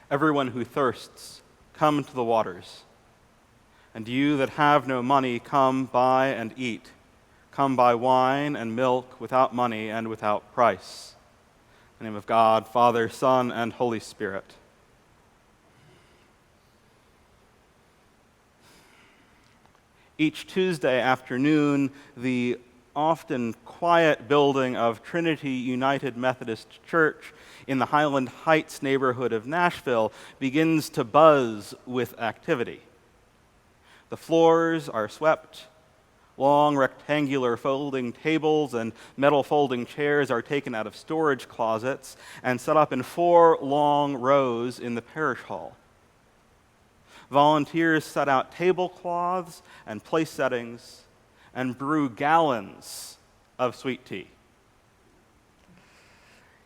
Everyone who thirsts, come to the waters. And you that have no money, come buy and eat. Come buy wine and milk without money and without price. In the name of God, Father, Son, and Holy Spirit. Each Tuesday afternoon, the often quiet building of Trinity United Methodist Church in the Highland Heights neighborhood of Nashville begins to buzz with activity. The floors are swept, long rectangular folding tables and metal folding chairs are taken out of storage closets and set up in 4 long rows in the parish hall. Volunteers set out tablecloths and place settings and brew gallons of sweet tea.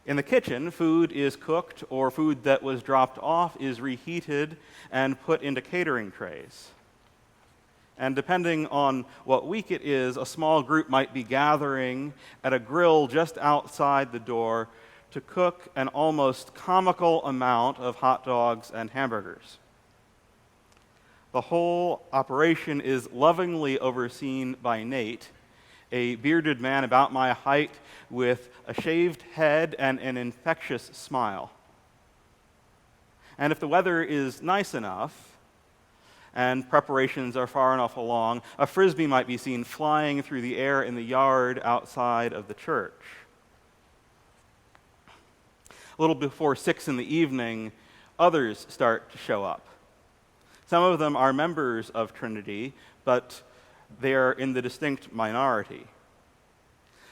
In the kitchen, food is cooked, or food that was dropped off is reheated and put into catering trays. And depending on what week it is, a small group might be gathering at a grill just outside the door to cook an almost comical amount of hot dogs and hamburgers. The whole operation is lovingly overseen by Nate, a bearded man about my height with a shaved head and an infectious smile. And if the weather is nice enough and preparations are far enough along, a frisbee might be seen flying through the air in the yard outside of the church. A little before 6 in the evening, others start to show up. Some of them are members of Trinity, but they are in the distinct minority.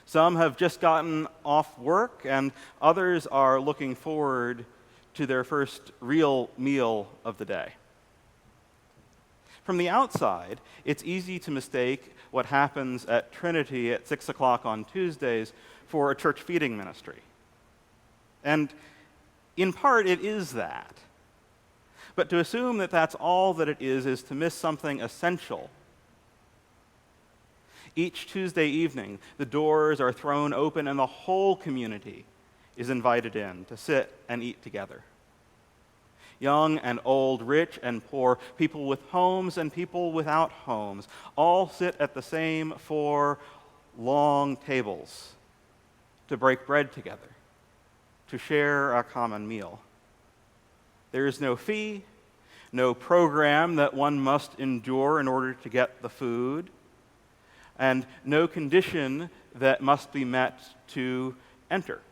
Some have just gotten off work, and others are looking forward to their first real meal of the day. From the outside, it's easy to mistake what happens at Trinity at 6 o'clock on Tuesdays for a church feeding ministry. And in part, it is that. But to assume that that's all that it is to miss something essential. Each Tuesday evening, the doors are thrown open and the whole community is invited in to sit and eat together. Young and old, rich and poor, people with homes and people without homes, all sit at the same 4 long tables to break bread together, to share a common meal. There is no fee, no program that one must endure in order to get the food, and no condition that must be met to enter.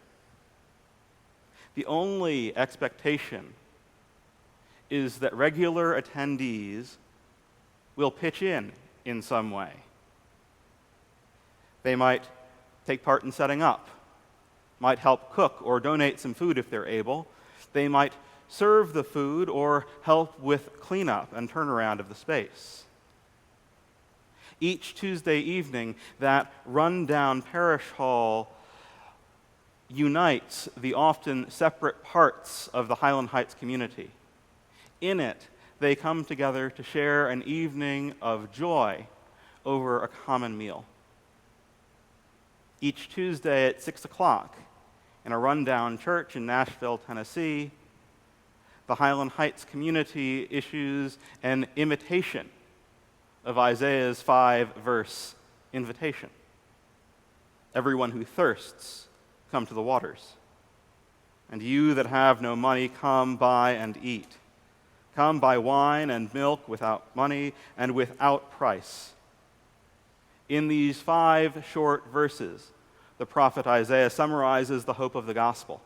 The only expectation is that regular attendees will pitch in some way. They might take part in setting up, might help cook or donate some food if they're able. They might serve the food or help with cleanup and turnaround of the space. Each Tuesday evening, that run-down parish hall unites the often separate parts of the Highland Heights community. In it, they come together to share an evening of joy over a common meal. Each Tuesday at 6 o'clock, in a rundown church in Nashville, Tennessee, the Highland Heights community issues an imitation of Isaiah's 5-verse invitation. Everyone who thirsts, come to the waters. And you that have no money, come buy and eat. Come buy wine and milk without money and without price. In these 5 short verses, the prophet Isaiah summarizes the hope of the gospel.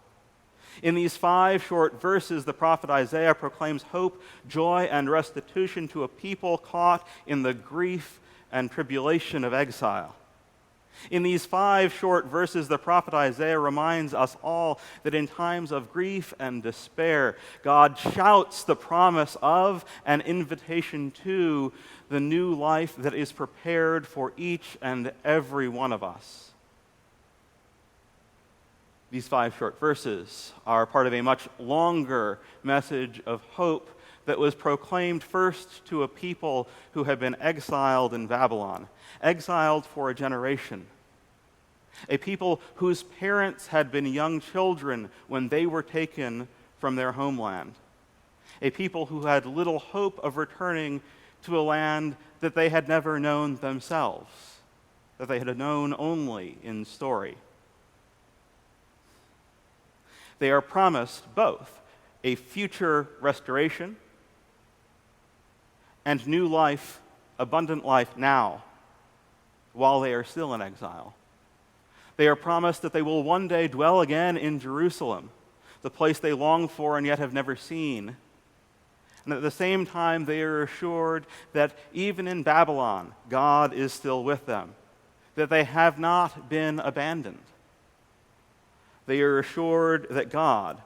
In these 5 short verses, the prophet Isaiah proclaims hope, joy, and restitution to a people caught in the grief and tribulation of exile. In these 5 short verses, the prophet Isaiah reminds us all that in times of grief and despair, God shouts the promise of an invitation to the new life that is prepared for each and every one of us. These 5 short verses are part of a much longer message of hope that was proclaimed first to a people who had been exiled in Babylon, exiled for a generation, a people whose parents had been young children when they were taken from their homeland, a people who had little hope of returning to a land that they had never known themselves, that they had known only in story. They are promised both a future restoration and new life, abundant life now, while they are still in exile. They are promised that they will one day dwell again in Jerusalem, the place they long for and yet have never seen. And at the same time, they are assured that even in Babylon, God is still with them, that they have not been abandoned. They are assured that God,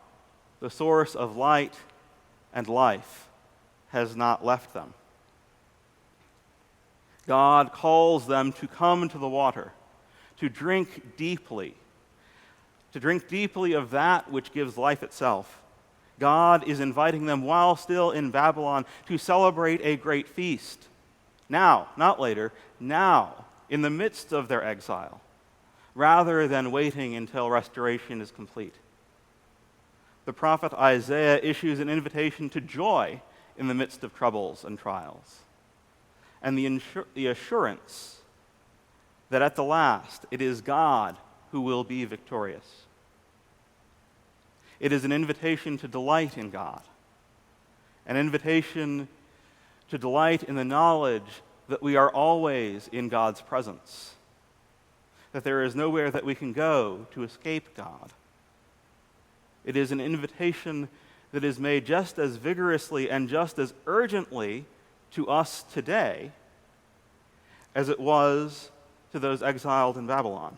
the source of light and life, has not left them. God calls them to come to the water, to drink deeply of that which gives life itself. God is inviting them while still in Babylon to celebrate a great feast. Now, not later, now, in the midst of their exile, rather than waiting until restoration is complete. The prophet Isaiah issues an invitation to joy in the midst of troubles and trials, and the assurance that at the last it is God who will be victorious. It is an invitation to delight in God, an invitation to delight in the knowledge that we are always in God's presence, that there is nowhere that we can go to escape God. It is an invitation that is made just as vigorously and just as urgently to us today as it was to those exiled in Babylon.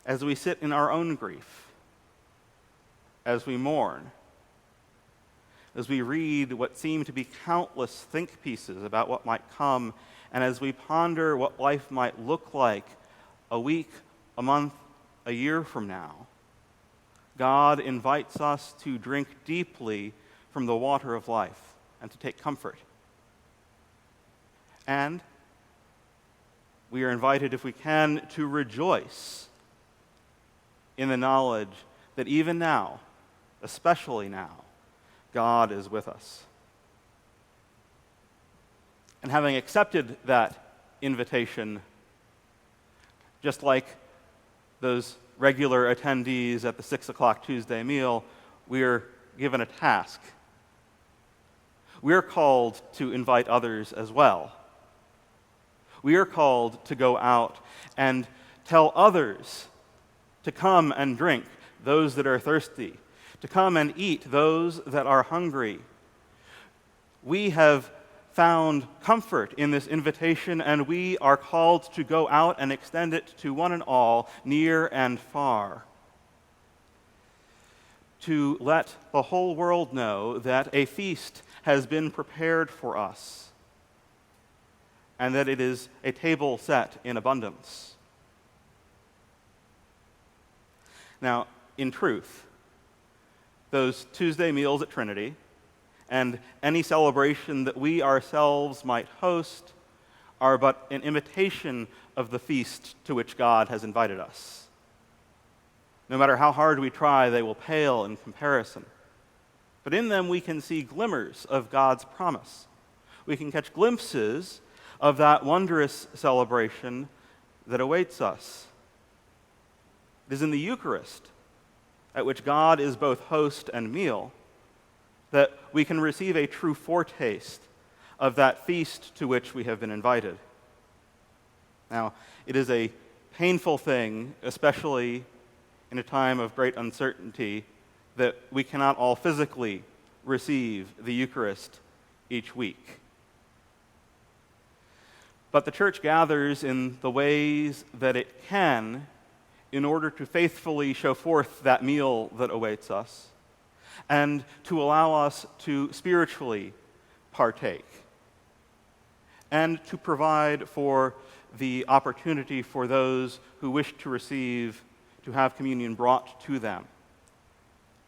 As we sit in our own grief, as we mourn, as we read what seem to be countless think pieces about what might come, and as we ponder what life might look like a week, a month, a year from now, God invites us to drink deeply from the water of life and to take comfort. And we are invited, if we can, to rejoice in the knowledge that even now, especially now, God is with us. And having accepted that invitation, just like those regular attendees at the 6 o'clock Tuesday meal, we are given a task. We are called to invite others as well. We are called to go out and tell others to come and drink, those that are thirsty, to come and eat, those that are hungry. We have found comfort in this invitation, and we are called to go out and extend it to one and all, near and far. To let the whole world know that a feast has been prepared for us, and that it is a table set in abundance. Now, in truth, those Tuesday meals at Trinity and any celebration that we ourselves might host are but an imitation of the feast to which God has invited us. No matter how hard we try, they will pale in comparison. But in them we can see glimmers of God's promise. We can catch glimpses of that wondrous celebration that awaits us. It is in the Eucharist, at which God is both host and meal, that we can receive a true foretaste of that feast to which we have been invited. Now, it is a painful thing, especially in a time of great uncertainty, that we cannot all physically receive the Eucharist each week. But the Church gathers in the ways that it can in order to faithfully show forth that meal that awaits us and to allow us to spiritually partake and to provide for the opportunity for those who wish to receive to have communion brought to them,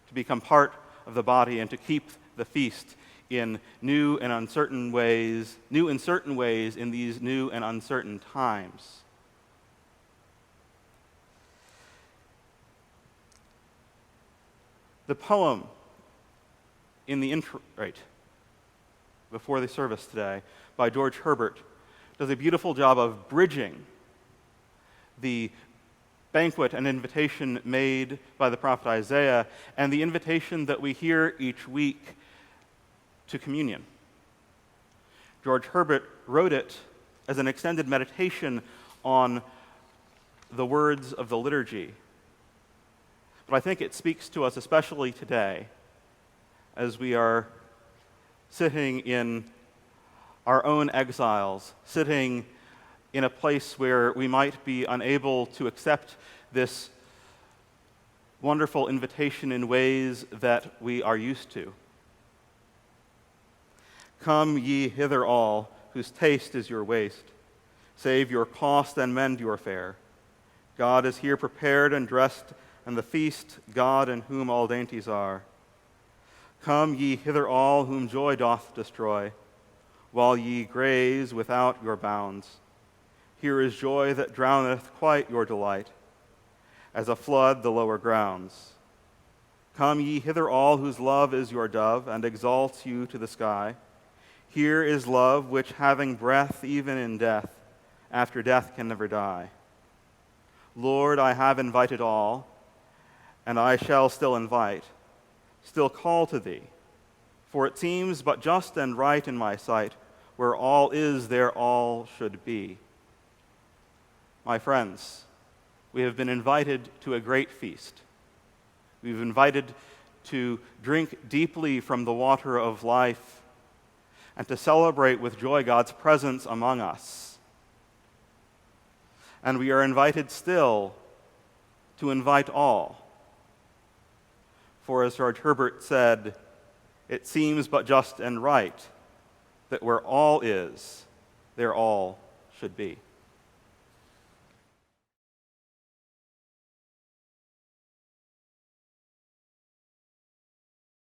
to become part of the body and to keep the feast in new and certain ways in these new and uncertain times. The poem in the introit before the service today by George Herbert does a beautiful job of bridging the banquet and invitation made by the prophet Isaiah and the invitation that we hear each week to communion. George Herbert wrote it as an extended meditation on the words of the liturgy. But I think it speaks to us especially today as we are sitting in our own exiles, sitting in a place where we might be unable to accept this wonderful invitation in ways that we are used to. Come ye hither all, whose taste is your waste. Save your cost and mend your fare. God is here prepared and dressed, and the feast, God in whom all dainties are. Come ye hither all, whom joy doth destroy, while ye graze without your bounds. Here is joy that drowneth quite your delight, as a flood the lower grounds. Come ye hither all, whose love is your dove, and exalts you to the sky. Here is love, which having breath even in death, after death can never die. Lord, I have invited all, and I shall still invite, still call to thee, for it seems but just and right in my sight, where all is, there all should be. My friends, we have been invited to a great feast. We've been invited to drink deeply from the water of life and to celebrate with joy God's presence among us. And we are invited still to invite all. For as George Herbert said, it seems but just and right that where all is, there all should be.